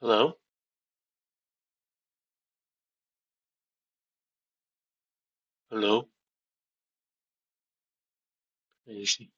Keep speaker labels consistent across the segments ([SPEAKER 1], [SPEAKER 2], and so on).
[SPEAKER 1] Hello? Hello? Easy.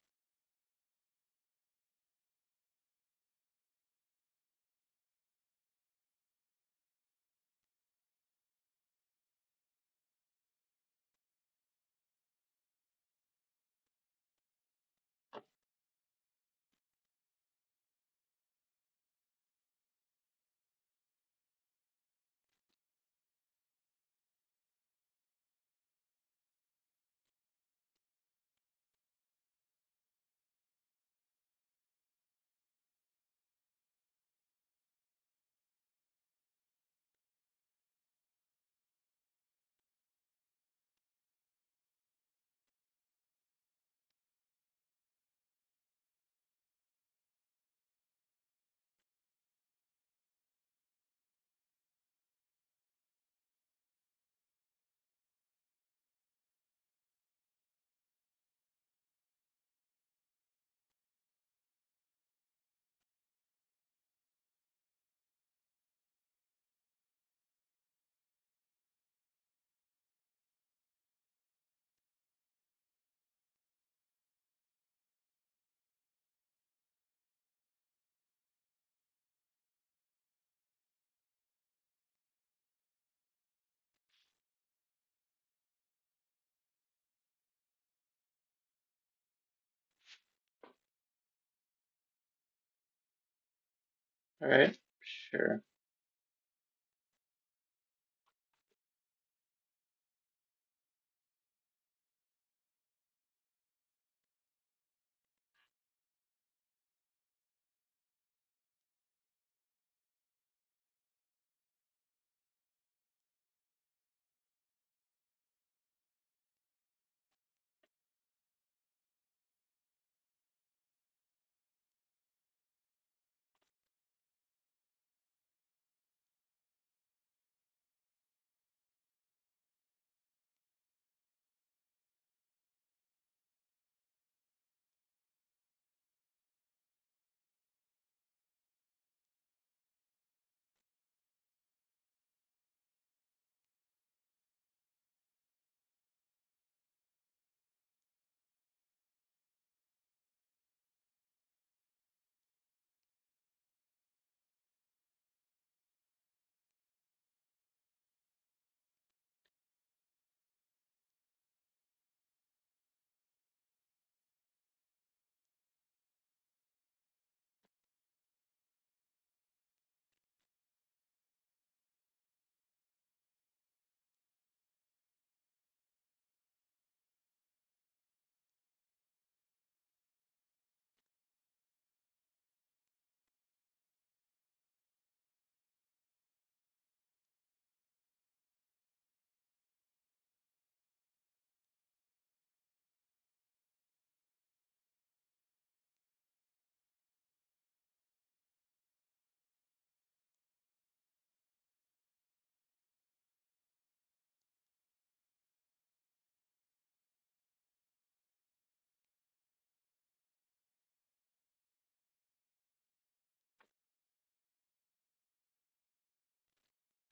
[SPEAKER 1] All right, sure.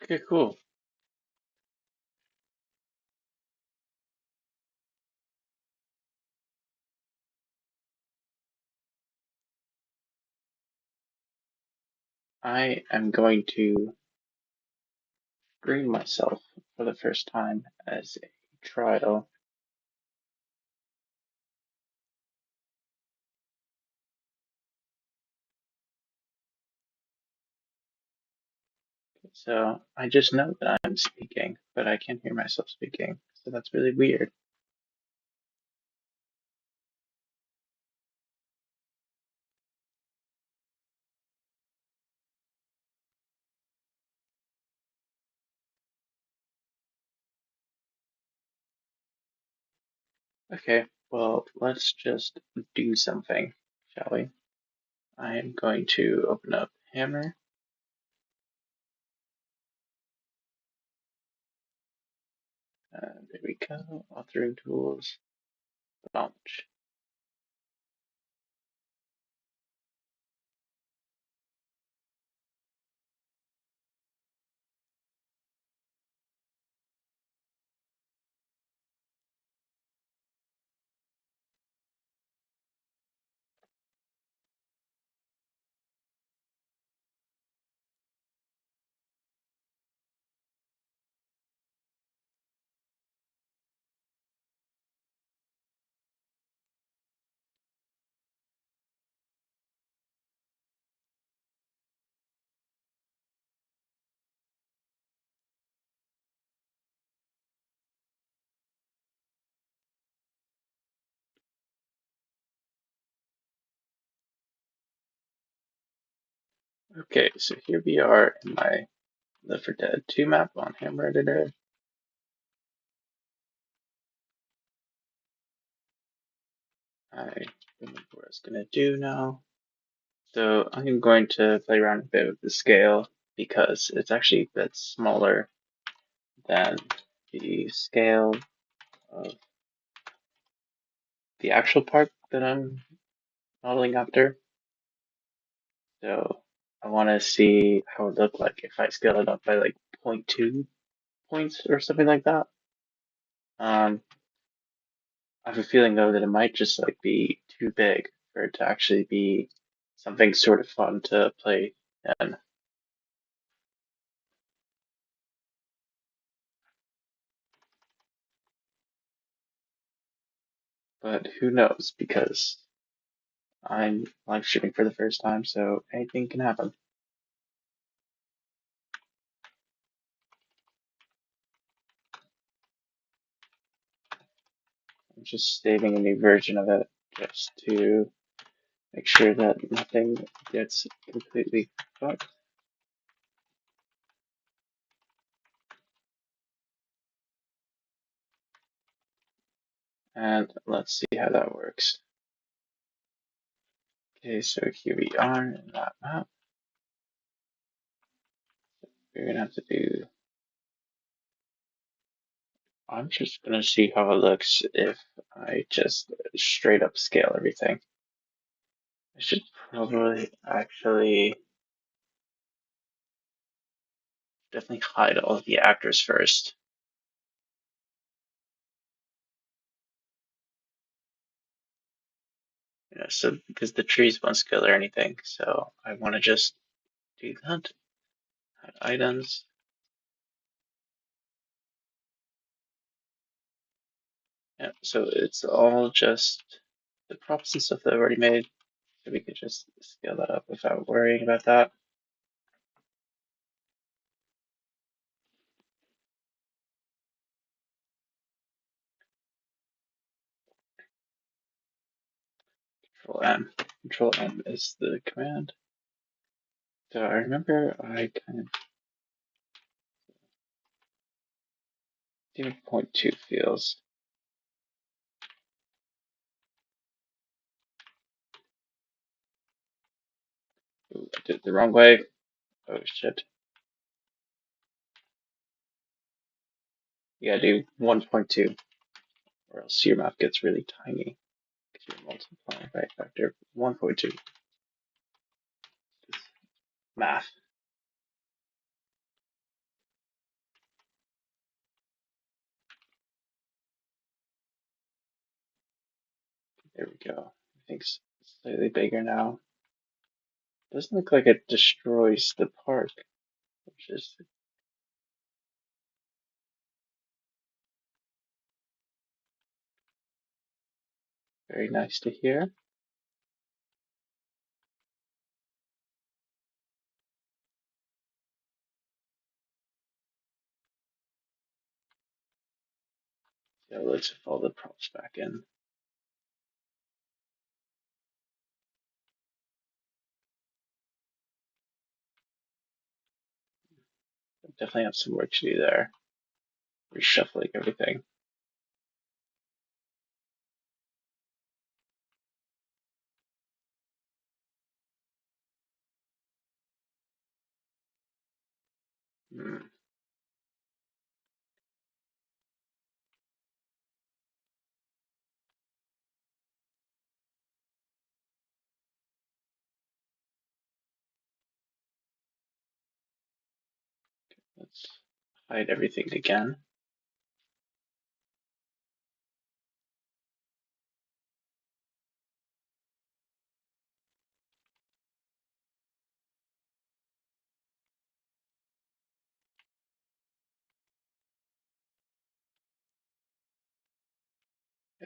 [SPEAKER 1] Okay, cool. I am going to screen myself for the first time as a trial. So I just know that I'm speaking, but I can't hear myself speaking. So that's really weird. Okay, well, let's just do something, shall we? I am going to open up Hammer. There we go. Authoring tools. Launch. Okay, so here we are in my Left 4 Dead 2 map on Hammer Editor. I remember what I was going to do now. So I'm going to play around a bit with the scale because it's actually a bit smaller than the scale of the actual park that I'm modeling after. So I want to see how it looked like if I scale it up by like 0.2 points or something like that. I have a feeling though that it might just like be too big for it to actually be something sort of fun to play in. But who knows, because I'm live streaming for the first time, so anything can happen. I'm just saving a new version of it just to make sure that nothing gets completely fucked. And let's see how that works. Okay, so here we are in that map. We're gonna have to do. I'm just gonna see how it looks if I just straight up scale everything. I should probably actually definitely hide all of the actors first. So because the trees won't scale or anything, so I want to just do that. Hide items. Yeah, so it's all just the props and stuff that I've already made. So we could just scale that up without worrying about that. Control M. Control M is the command. So I remember I kind of see what 0.2 feels. Ooh, I did it the wrong way. Oh shit. You gotta do 1.2 or else your map gets really tiny because you're multiplying by a factor of 1.2. Math. There we go. Everything's slightly bigger now. Doesn't look like it destroys the park, which is very nice to hear. So let's put all the props back in. Definitely have some work to do there. Reshuffling everything. Hmm. Let's hide everything again.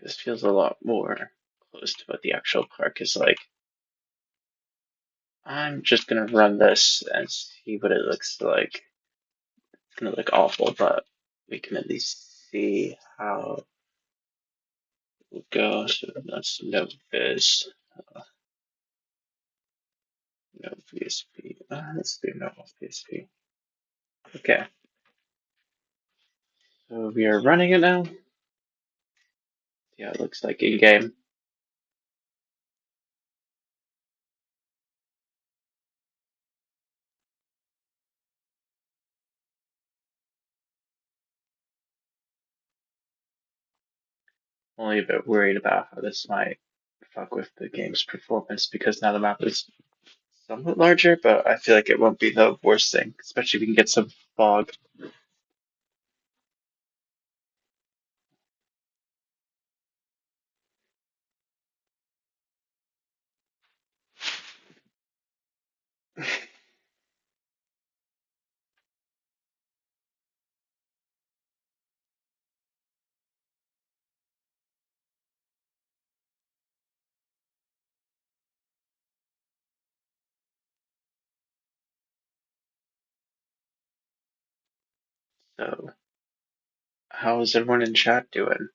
[SPEAKER 1] This feels a lot more close to what the actual park is like. I'm just gonna run this and see what it looks like. It's gonna look awful, but we can at least see how it will go. So that's no viz. No PSP. Let's do no PSP. Okay, so we are running it now. Yeah, it looks like in game. Only a bit worried about how this might fuck with the game's performance because now the map is somewhat larger, but I feel like it won't be the worst thing, especially if we can get some fog. So, how's everyone in chat doing?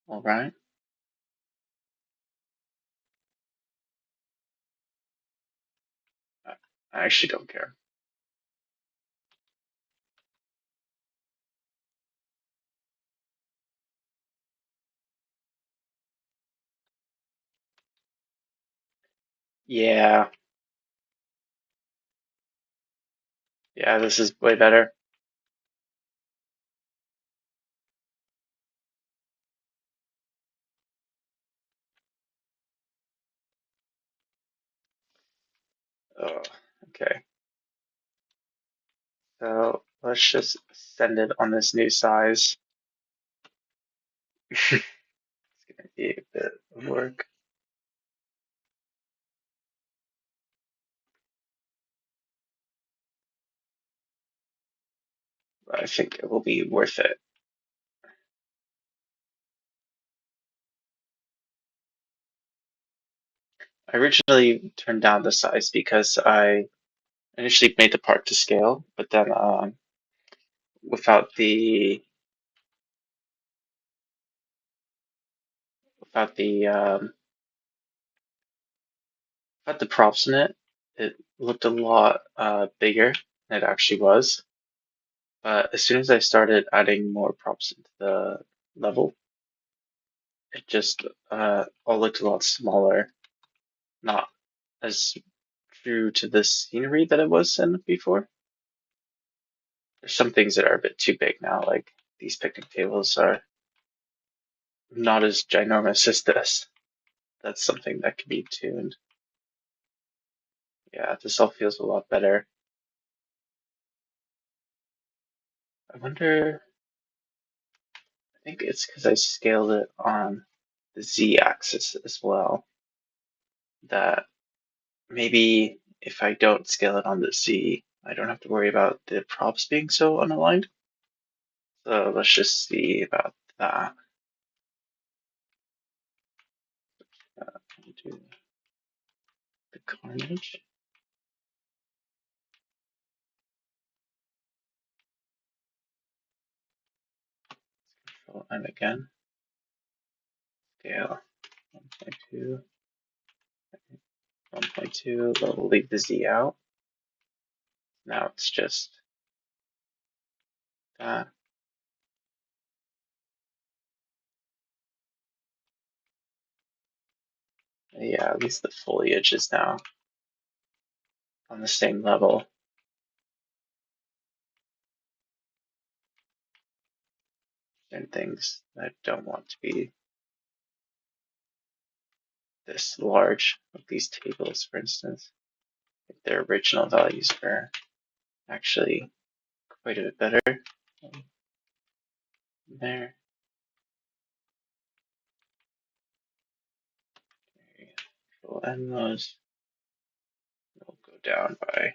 [SPEAKER 1] All right? I actually don't care. Yeah, yeah, this is way better. Oh, okay. So let's just send it on this new size. It's gonna be a bit of work, but I think it will be worth it. I originally turned down the size because I initially made the part to scale, but then without the without the without the props in it, it looked a lot bigger than it actually was. But as soon as I started adding more props into the level, it just all looked a lot smaller, not as true to the scenery that it was in before. There's some things that are a bit too big now, like these picnic tables are not as ginormous as this. That's something that can be tuned. Yeah, this all feels a lot better. I wonder, I think it's because I scaled it on the Z axis as well, that maybe if I don't scale it on the Z, I don't have to worry about the props being so unaligned. So let's just see about that. Do the carnage. Control M again. Scale 1.2, 1.2. We'll leave the Z out. Now it's just that. Yeah, at least the foliage is now on the same level. And things that don't want to be this large, like these tables, for instance. If their original values are actually quite a bit better. There. Control N those. We'll go down by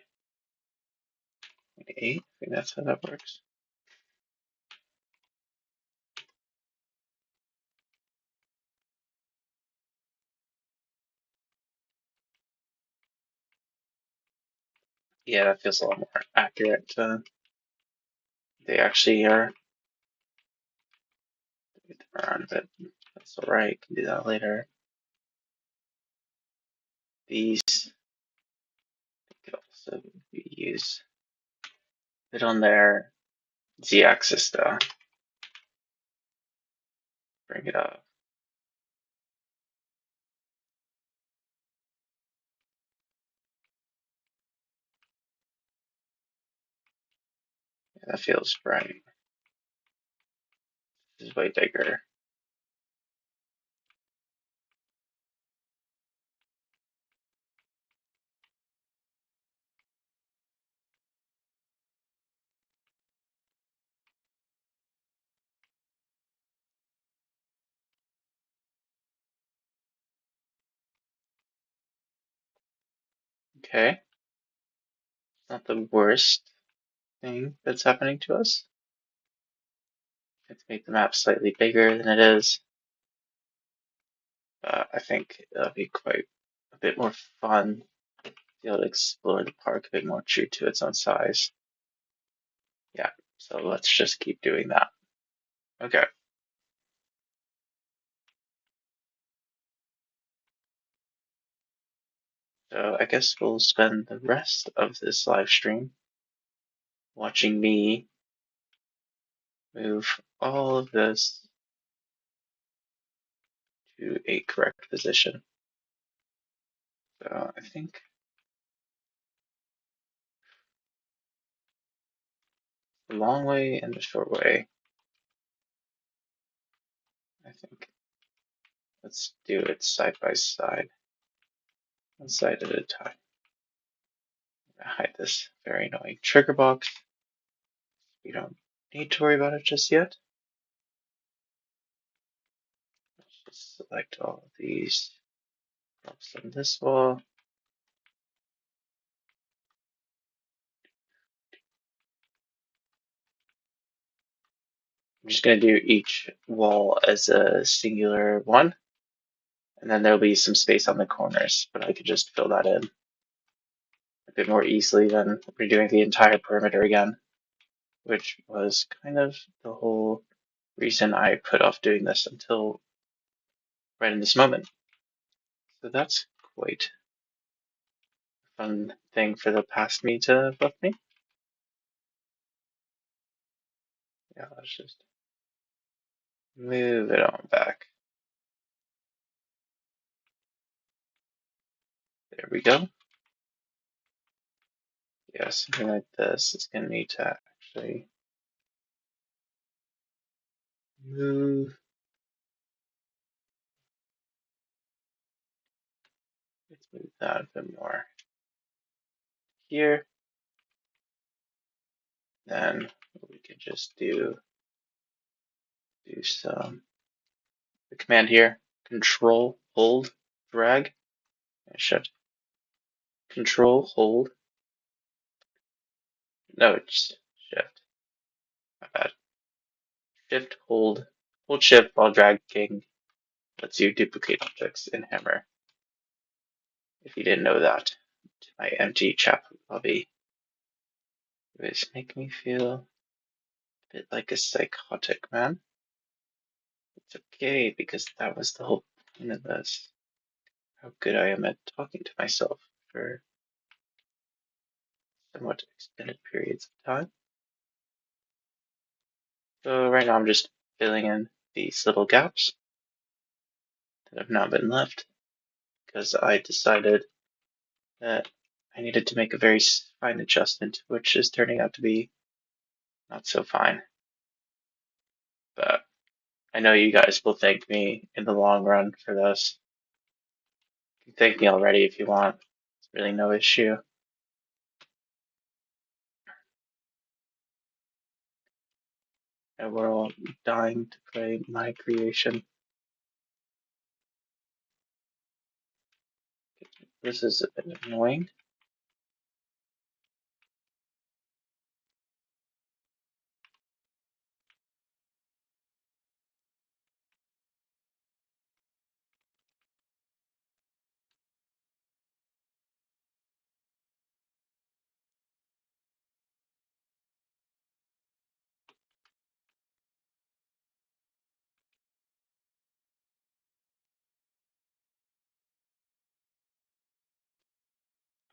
[SPEAKER 1] 0.8. I think that's how that works. Yeah, that feels a lot more accurate. They actually are. Get them around a bit. That's alright. Can do that later. these could also be used a bit on their z-axis though. Bring it up. Yeah, that feels right. This is way bigger. Okay, not the worst thing that's happening to us. Let's make the map slightly bigger than it is. I think it'll be quite a bit more fun to be able to explore the park a bit more true to its own size. Yeah, so let's just keep doing that. Okay. So I guess we'll spend the rest of this live stream watching me move all of this to a correct position. So I think the long way and the short way. I think let's do it side by side, one side at a time. I'm gonna hide this very annoying trigger box. We don't need to worry about it just yet. Let's just select all of these, drop some on this wall. I'm just going to do each wall as a singular one, and then there'll be some space on the corners, but I could just fill that in a bit more easily than redoing the entire perimeter again, which was kind of the whole reason I put off doing this until right in this moment. So that's quite a fun thing for the past me to buff me. Yeah, let's just move it on back. There we go. Yeah, something like this is going to need to actually move. Let's move that a bit more here. Then we can just do some the command here. Control, hold, drag, and shift. Control, hold. No, it's shift. My bad. Shift, hold shift while dragging lets you duplicate objects in Hammer. If you didn't know that, to my empty chat lobby. It make me feel a bit like a psychotic man. It's okay because that was the whole point of this. How good I am at talking to myself for somewhat extended periods of time. So right now I'm just filling in these little gaps that have now been left because I decided that I needed to make a very fine adjustment, which is turning out to be not so fine. But I know you guys will thank me in the long run for this. You can thank me already if you want. It's really no issue. And we're all dying to play my creation. This is a bit annoying.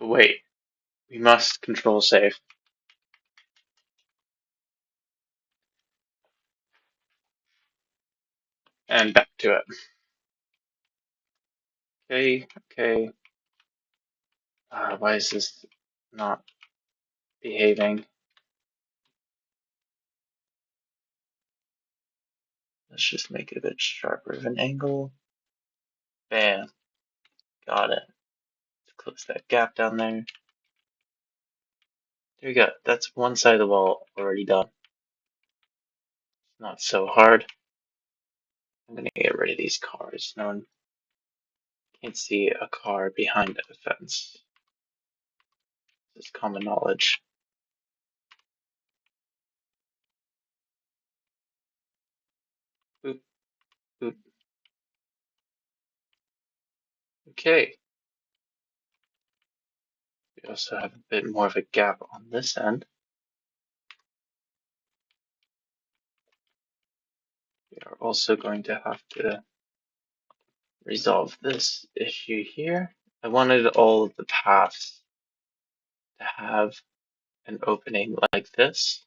[SPEAKER 1] Wait, we must control safe and back to it. Okay, okay. Why is this not behaving? Let's just make it a bit sharper of an angle. Bam, got it. Let's close that gap down there. There we go. That's one side of the wall already done. Not so hard. I'm gonna get rid of these cars. No one can see a car behind a fence. This is common knowledge. Boop, boop. Okay. We also have a bit more of a gap on this end. We are also going to have to resolve this issue here. I wanted all of the paths to have an opening like this,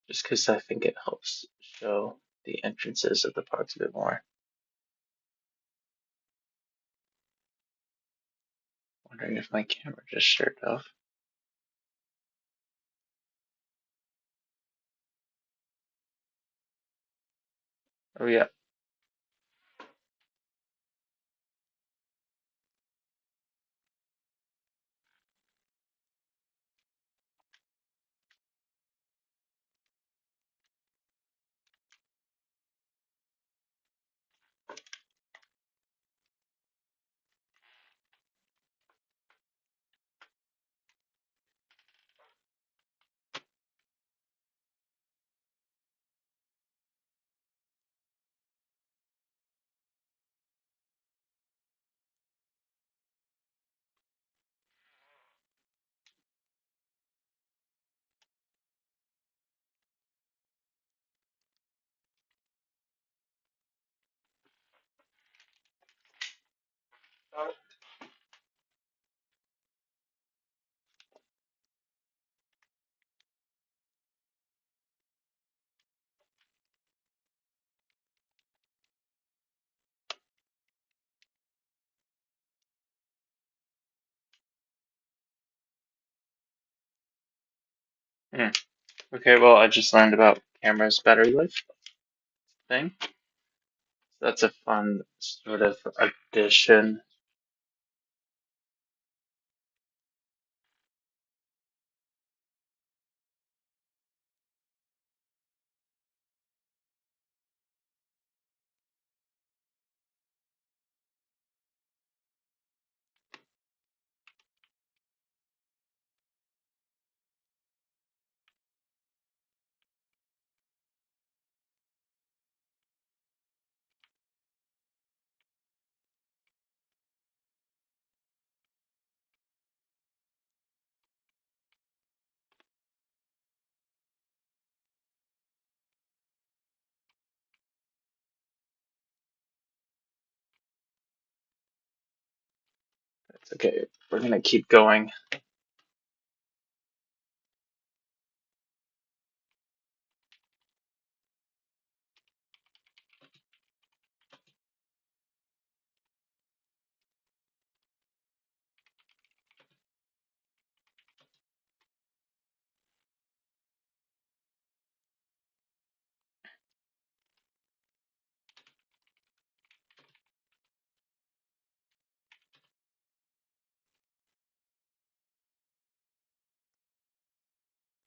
[SPEAKER 1] just because I think it helps show the entrances of the parks a bit more. Wondering if my camera just shut off. Oh yeah. Hmm. Okay, well, I just learned about camera's battery life thing. That's a fun sort of addition. It's okay. We're gonna keep going.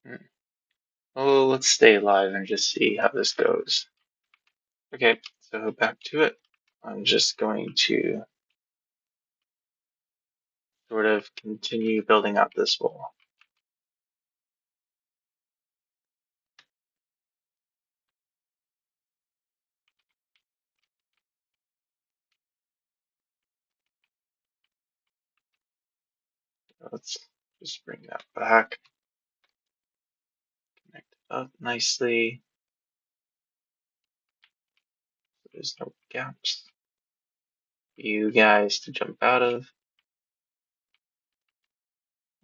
[SPEAKER 1] Hmm. Oh, let's stay alive and just see how this goes. Okay, so back to it. I'm just going to sort of continue building up this wall. Let's just bring that back, connect it up nicely. There's no gaps. you guys to jump out of.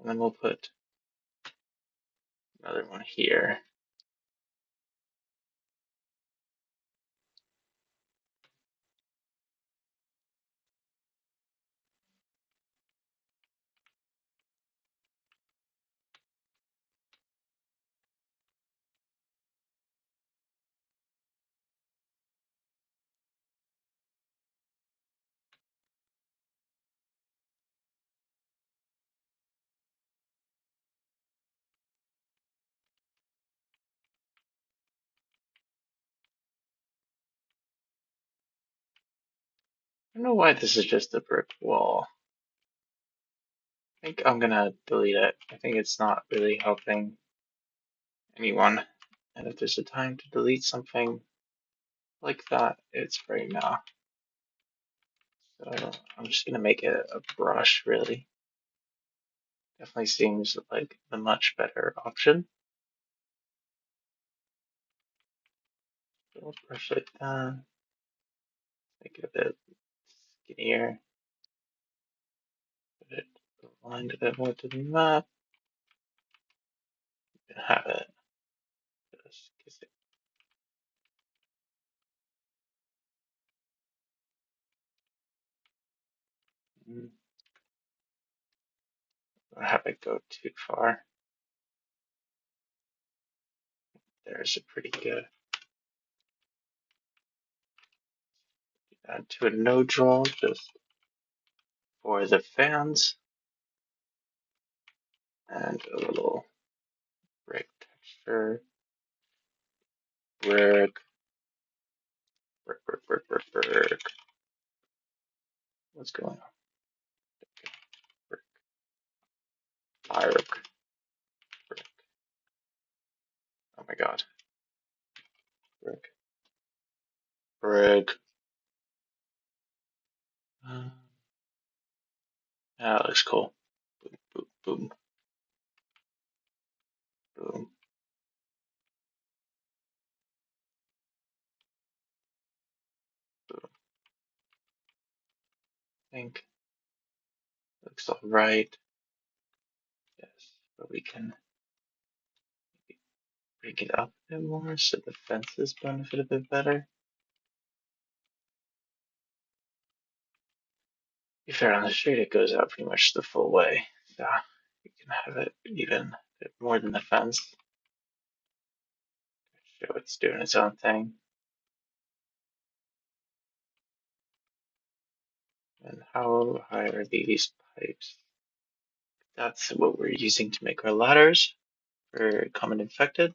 [SPEAKER 1] And then we'll put another one here. I don't know why this is just a brick wall. I think I'm gonna delete it. I think it's not really helping anyone. And if there's a time to delete something like that, it's right now. So I'm just gonna make it a brush, really. Definitely seems like the much better option. So we'll brush it down, make it a bit skinnier, put it aligned a bit more to the map, and have it just don't have it go too far. There's a pretty good add to a node draw just for the fans and a little brick texture. Brick, brick, brick, brick, brick, brick. What's going on? Brick, brick, brick. Oh my god. Brick, brick. That looks cool. Boom, boom, boom, boom, boom. I think looks all right. Yes, but we can break it up a bit more so the fences benefit a bit better. To be fair, on the street it goes out pretty much the full way. So you can have it even a bit more than the fence. Show it's doing its own thing. And how high are these pipes? That's what we're using to make our ladders for common infected.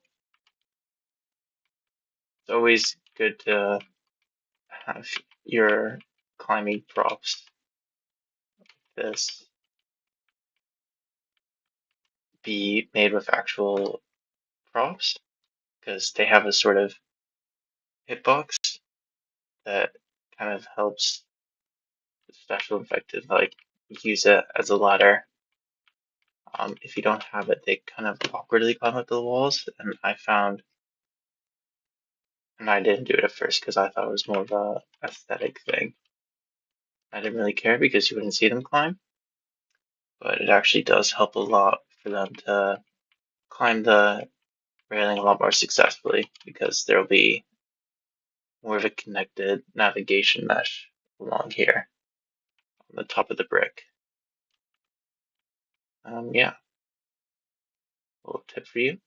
[SPEAKER 1] It's always good to have your climbing props this be made with actual props because they have a sort of hitbox that kind of helps the special infected like use it as a ladder. If you don't have it, they kind of awkwardly climb up the walls, and I didn't do it at first because I thought it was more of a aesthetic thing. I didn't really care because you wouldn't see them climb, but it actually does help a lot for them to climb the railing a lot more successfully because there'll be more of a connected navigation mesh along here on the top of the brick. Yeah, a little tip for you.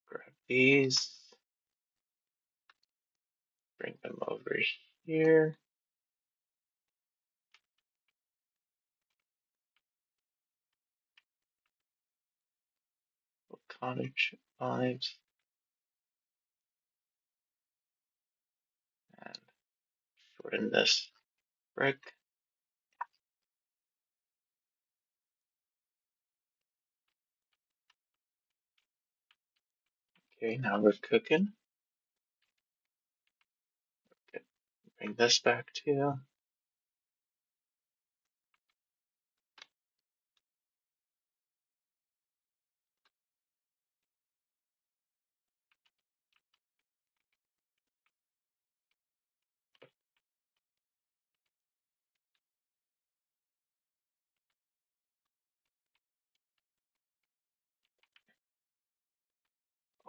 [SPEAKER 1] Grab these, bring them over here. Cottage vibes. And shorten this brick. Okay, now we're cooking. Okay, bring this back too.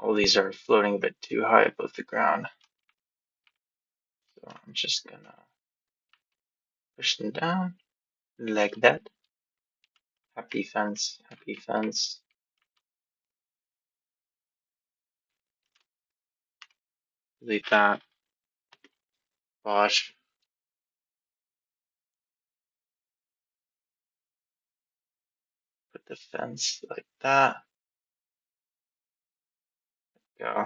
[SPEAKER 1] all these are floating a bit too high above the ground. So I'm just gonna push them down like that. Happy fence, happy fence. Delete that. Wash. Put the fence like that. Go.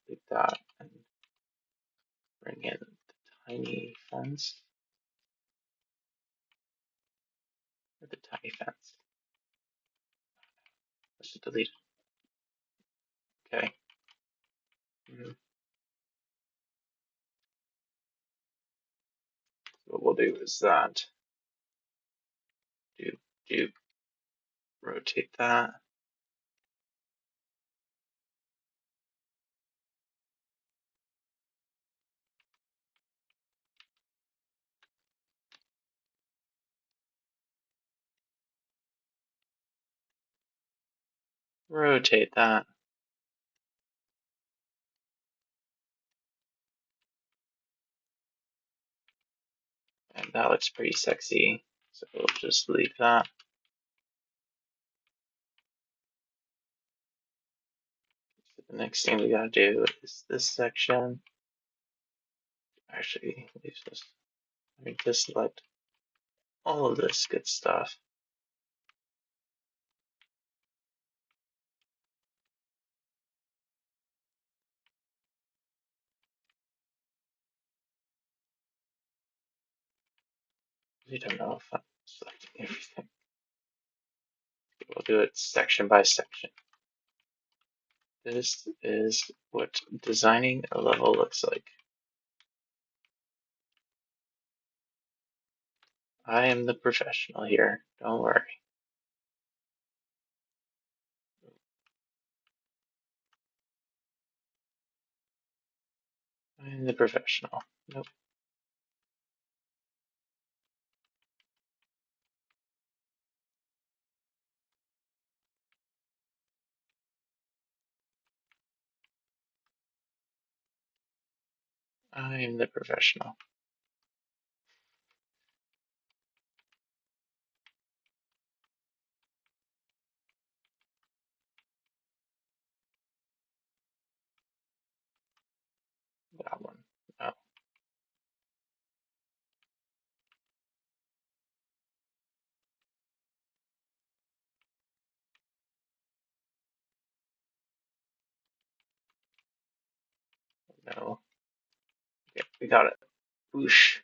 [SPEAKER 1] Delete that and bring in the tiny fence. Or the tiny fence. Let's just delete it. Okay. What we'll do is that. Do rotate that. Rotate that. And that looks pretty sexy. So we'll just leave that. So the next thing we gotta do is this section. Actually, leave this. Let me just select all of this good stuff. I don't know if I'm selecting everything. We'll do it section by section. This is what designing a level looks like. I am the professional here, don't worry. I'm the professional. Nope. I'm the professional. That one. No. No. Okay, we got it. Whoosh.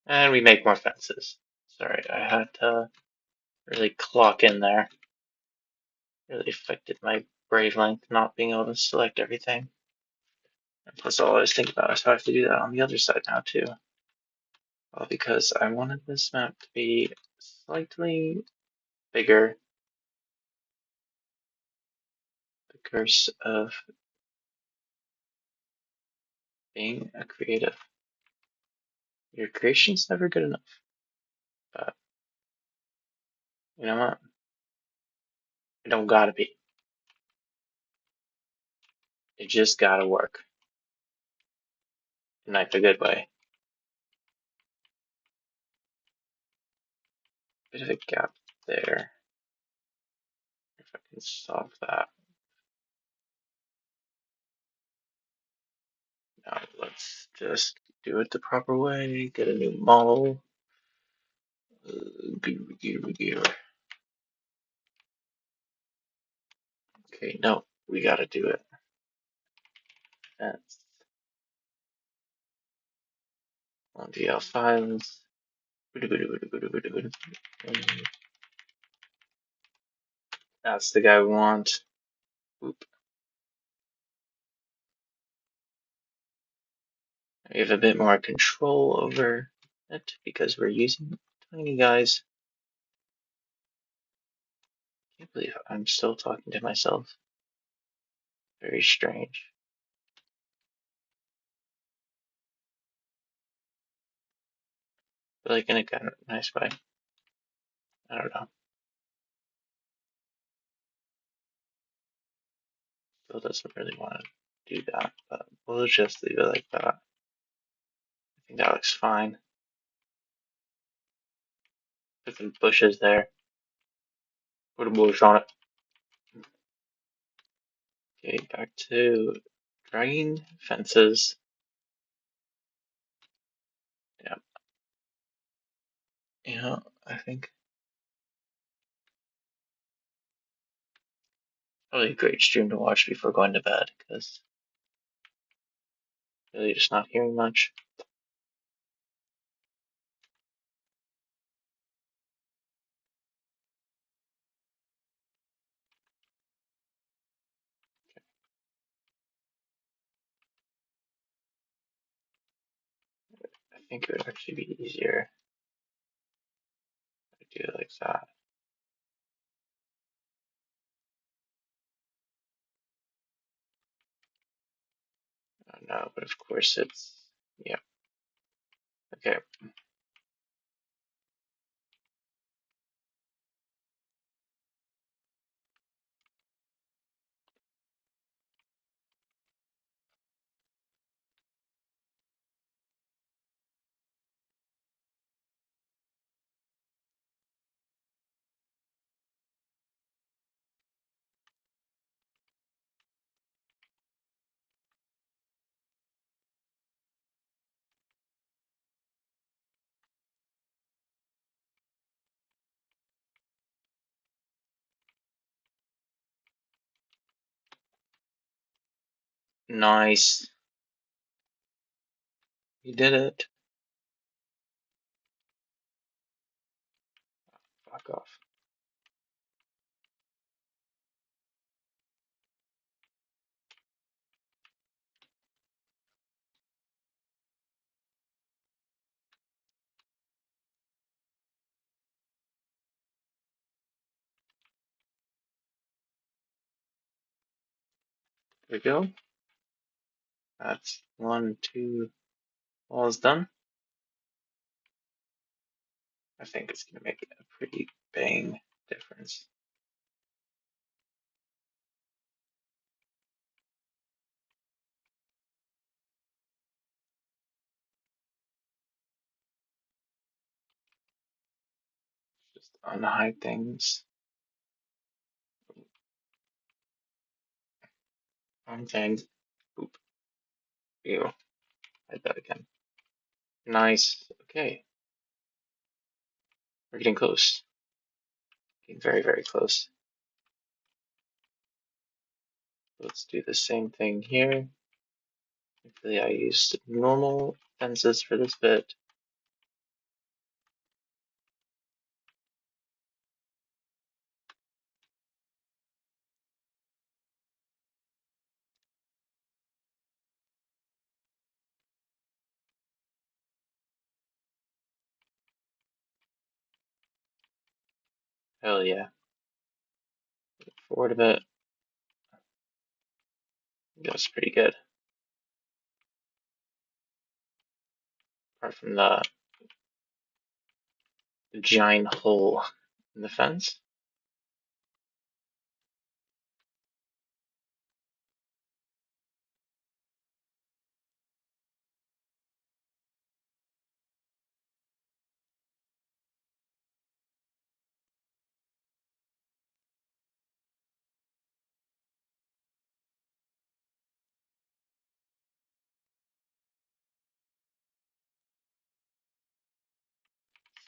[SPEAKER 1] And we make more fences. Sorry, I had to really clock in there. Really affected my brave length not being able to select everything. And plus, all I was thinking about is how I have to do that on the other side now, too. Well, because I wanted this map to be slightly bigger. The curse of being a creative. Your creation's never good enough. But, you know what? It don't gotta be. It just gotta work. In like the good way. Bit of a gap there. If I can solve that. Now let's just do it the proper way. Get a new model. Okay, no, we gotta do it. That's on GL files. That's the guy we want. Oop. We have a bit more control over it because we're using tiny guys. I can't believe I'm still talking to myself. Very strange. But like in a kind of nice way. I don't know. Still doesn't really want to do that, but we'll just leave it like that. I think that looks fine. Put some bushes there. Put a bush on it. Okay, back to dragging fences. Yeah. Yeah, I think probably a great stream to watch before going to bed because really just not hearing much. I think it would actually be easier to do it like that. I don't know, but of course it's, yeah. Okay. Nice. You did it. Fuck off. There we go. That's 1, 2 walls done. I think it's going to make a pretty bang difference. Just unhide things. On things. Oop. Ew. Hide that again. Nice. Okay. We're getting close. Getting very, very close. Let's do the same thing here. Hopefully I used normal fences for this bit. Hell yeah. Forward a bit. That's pretty good. Apart from the giant hole in the fence.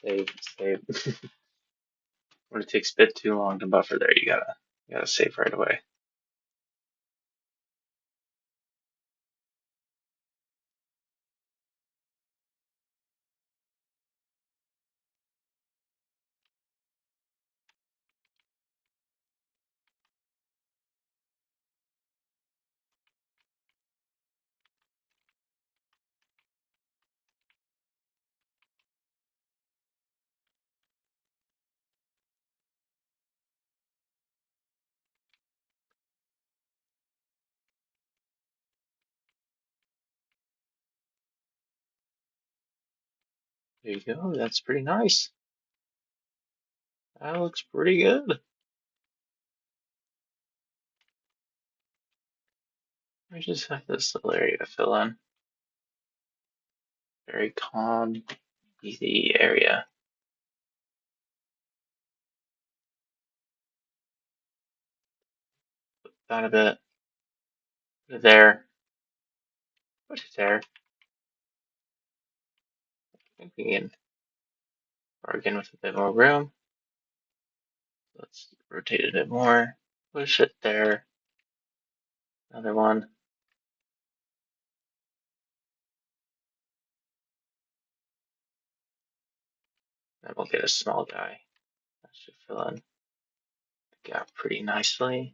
[SPEAKER 1] Save, save. When it takes a bit too long to buffer there, you gotta save right away. There you go. That's pretty nice. That looks pretty good. I just have this little area to fill in. Very calm, easy area. Put that a bit. Put it there. Put it there. I think we can bargain with a bit more room. Let's rotate it a bit more. Push it there. Another one. Then we'll get a small guy. That should fill in the gap pretty nicely.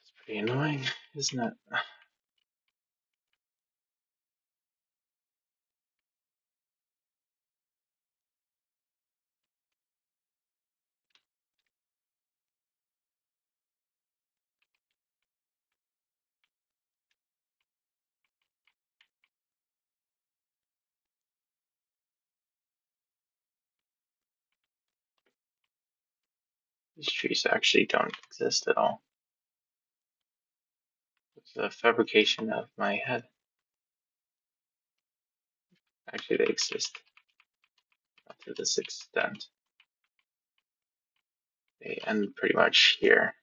[SPEAKER 1] It's pretty annoying, isn't it? These trees actually don't exist at all. It's a fabrication of my head. Actually, they exist. Not to this extent. They end pretty much here.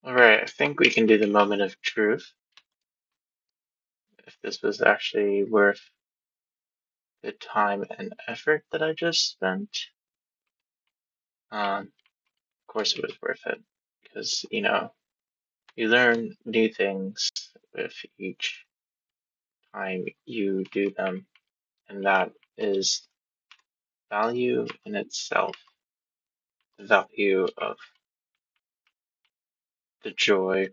[SPEAKER 1] Alright, I think we can do the moment of truth. If this was actually worth the time and effort that I just spent. Of course it was worth it. Because, you learn new things with each time you do them. And that is value in itself. The value of the joy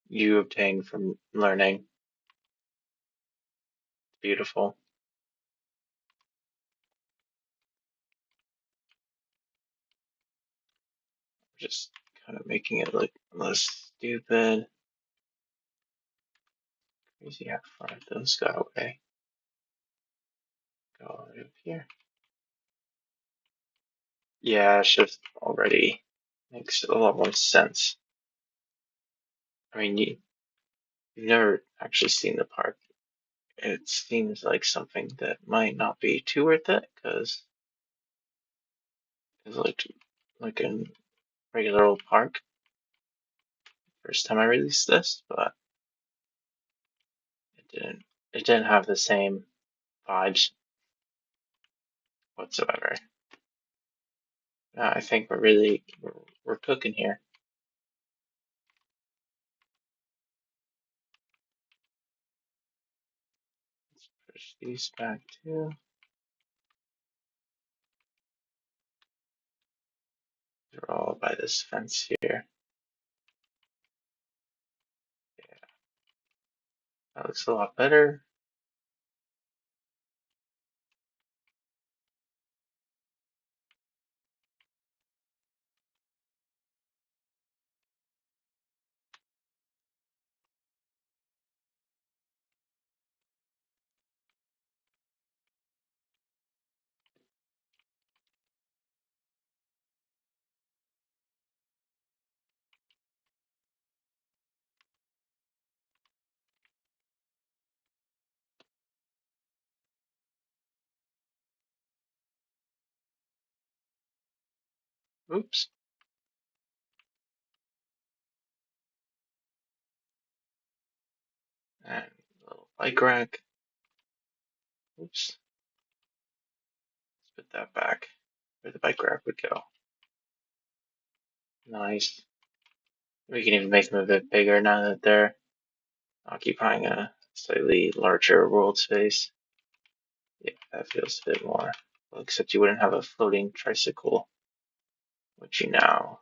[SPEAKER 1] you obtain from learning. Beautiful. Just kind of making it look less stupid. Crazy how far those got away. Go over here. Yeah, shift already makes a lot more sense. I mean, you've never actually seen the park. It seems like something that might not be too worth it because it's like a regular old park. First time I released this, but it Didn't it didn't have the same vibes whatsoever. I think we're cooking here. Let's push these back too. They're all by this fence here. Yeah, that looks a lot better. Oops. And a little bike rack. Oops. Let's put that back where the bike rack would go. Nice. We can even make them a bit bigger now that they're occupying a slightly larger world space. Yeah, that feels a bit more. Well, except you wouldn't have a floating tricycle, which you now.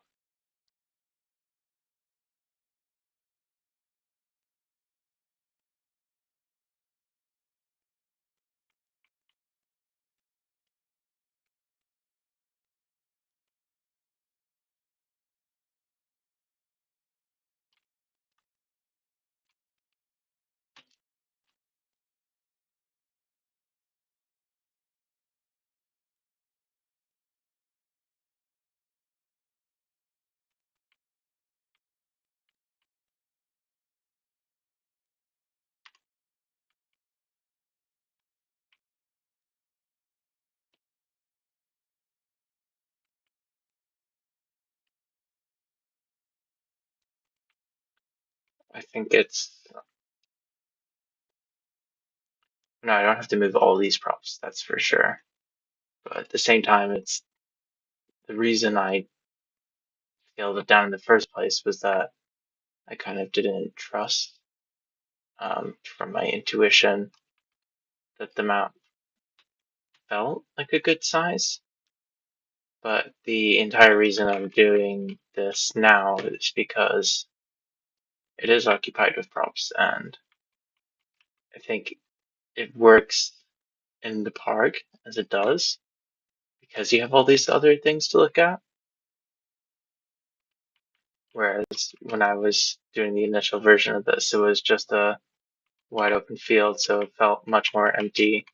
[SPEAKER 1] I think it's. No, I don't have to move all these props, that's for sure. But at the same time, it's the reason I scaled it down in the first place was that I kind of didn't trust from my intuition that the map felt like a good size. But the entire reason I'm doing this now is because it is occupied with props, and I think it works in the park as it does because you have all these other things to look at. Whereas when I was doing the initial version of this, it was just a wide open field, so it felt much more empty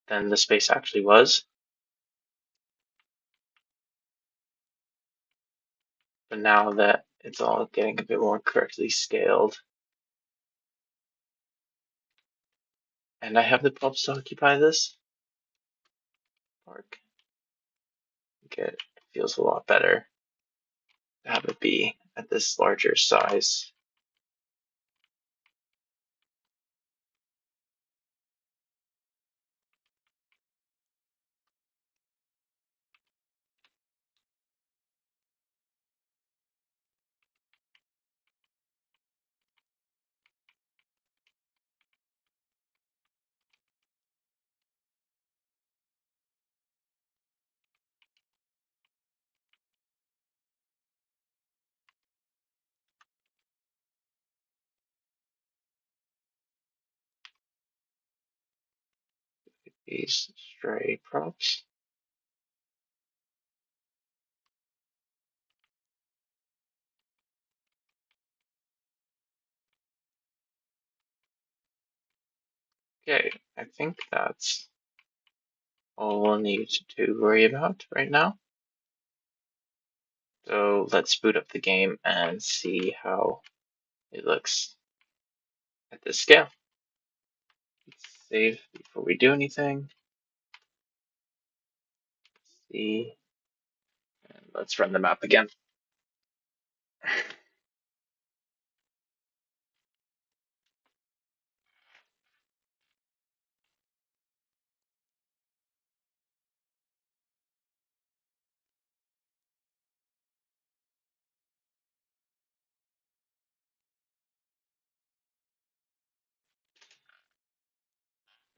[SPEAKER 1] than the space actually was. But now that it's all getting a bit more correctly scaled, and I have the props to occupy this park, it feels a lot better to have it be at this larger size. These stray props. Okay, I think that's all we'll need to worry about right now. So let's boot up the game and see how it looks at this scale. Let's save before we do anything. See, and let's run the map again.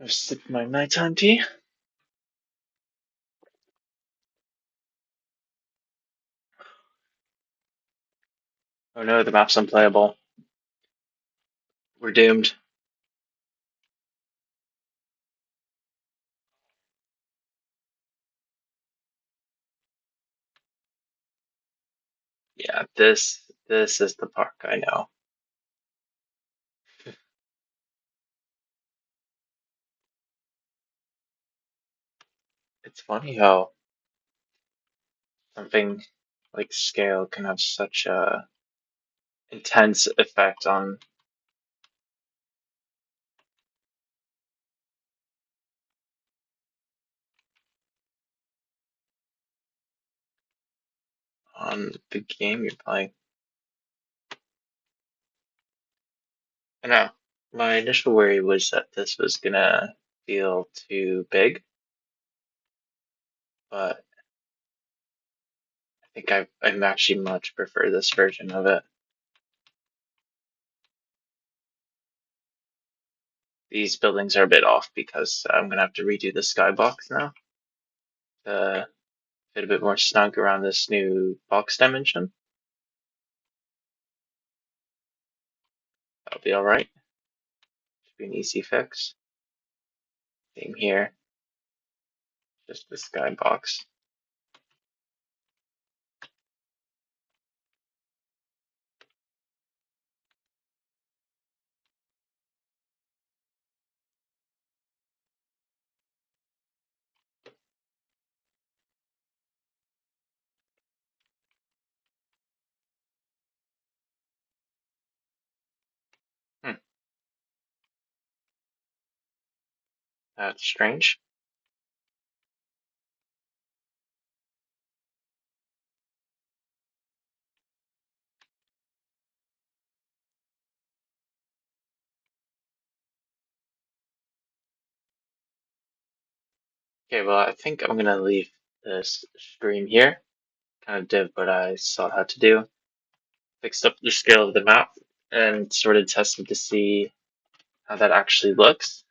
[SPEAKER 1] I sip my nighttime tea. Oh no, the map's unplayable. We're doomed. Yeah, this is the park I know. It's funny how something like scale can have such a intense effect on the game you're playing. I know. My initial worry was that this was gonna feel too big, but I think I actually much prefer this version of it. These buildings are a bit off because I'm gonna have to redo the skybox now to fit a bit more snug around this new box dimension. That'll be alright. Should be an easy fix. Same here, just the skybox. Hmm, that's strange. Okay, well I think I'm gonna leave this stream here. Kind of did what I saw how to do. Fixed up the scale of the map and sort of tested to see how that actually looks.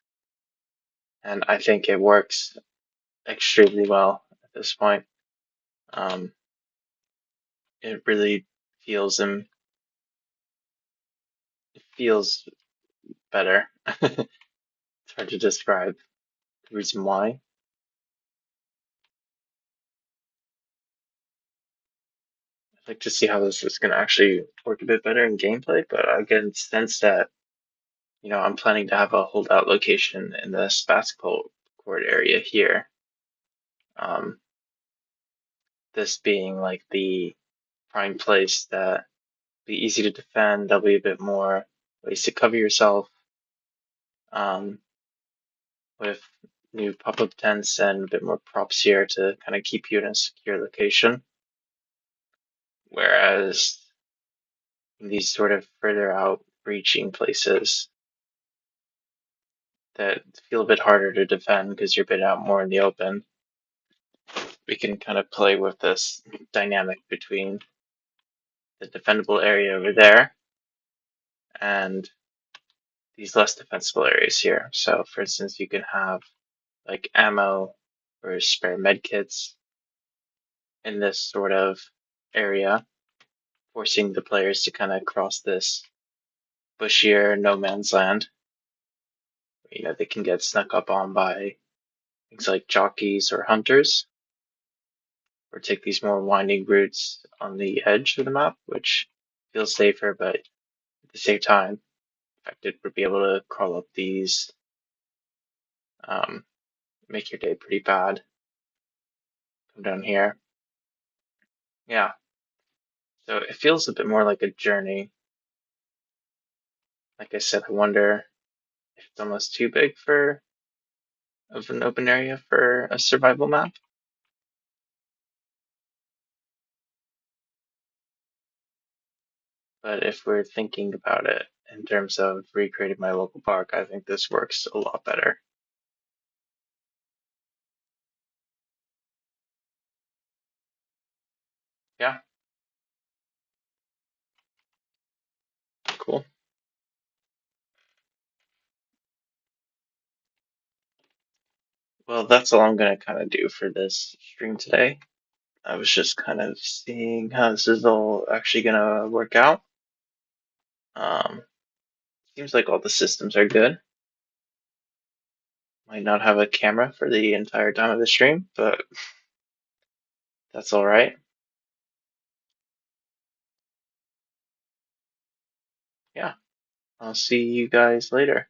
[SPEAKER 1] And I think it works extremely well at this point. Um, it really feels it feels better. It's hard to describe the reason why. I'd like to see how this is going to actually work a bit better in gameplay, but I get the sense that, I'm planning to have a holdout location in this basketball court area here. Um, this being like the prime place that be easy to defend. There'll be a bit more ways to cover yourself um, with new pop-up tents and a bit more props here to kind of keep you in a secure location. Whereas in these sort of further out reaching places that feel a bit harder to defend because you're a bit out more in the open, we can kind of play with this dynamic between the defendable area over there and these less defensible areas here. So, for instance, you can have like ammo or spare medkits in this sort of area, forcing the players to kind of cross this bushier no man's land. They can get snuck up on by things like jockeys or hunters, or take these more winding routes on the edge of the map, which feels safer, but at the same time, infected would be able to crawl up these, um, make your day pretty bad. Come down here. Yeah, so it feels a bit more like a journey. Like I said, I wonder if it's almost too big for of an open area for a survival map. But if we're thinking about it in terms of recreating my local park, I think this works a lot better. Yeah, cool. Well, that's all I'm gonna kind of do for this stream today. I was just kind of seeing how this is all actually gonna work out. Um, Seems like all the systems are good. Might not have a camera for the entire time of the stream, but that's all right. Yeah, I'll see you guys later.